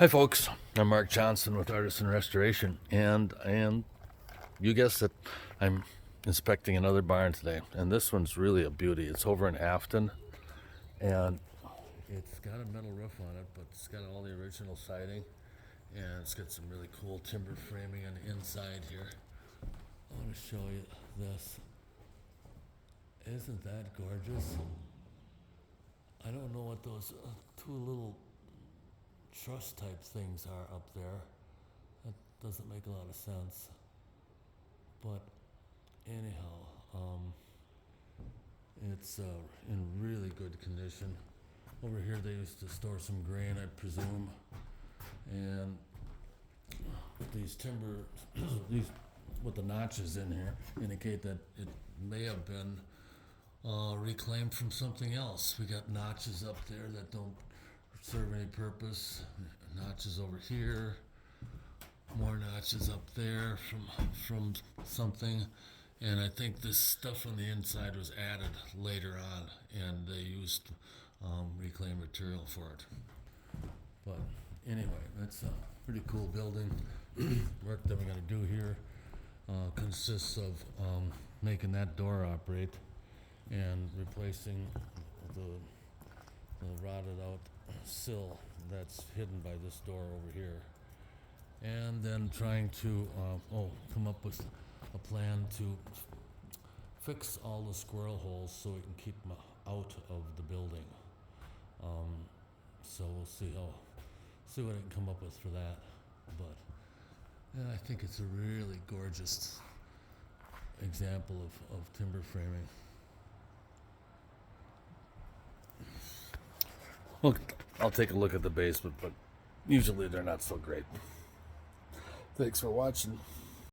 Hi, folks. I'm Mark Johnson with Artisan Restoration, and you guessed it, I'm inspecting another barn today, and this one's really a beauty. It's over in Afton, and it's got a metal roof on it, but it's got all the original siding, and it's got some really cool timber framing on the inside here. I want to show you this. Isn't that gorgeous? I don't know what those two little truss type things are up there. That doesn't make a lot of sense. But anyhow, it's in really good condition. Over here they used to store some grain, I presume. And these timber, these with the notches in here, indicate that it may have been reclaimed from something else. We got notches up there that don't serve any purpose. Notches over here, more notches up there from something, and I think this stuff on the inside was added later on, and they used reclaimed material for it. But anyway, that's a pretty cool building. Work that we're going to do here consists of making that door operate and replacing the rotted out sill that's hidden by this door over here, and then trying to come up with a plan to fix all the squirrel holes so we can keep them out of the building. So we'll see what I can come up with for that. But yeah, I think it's a really gorgeous example of timber framing. Well, I'll take a look at the basement, but usually they're not so great. Thanks for watching.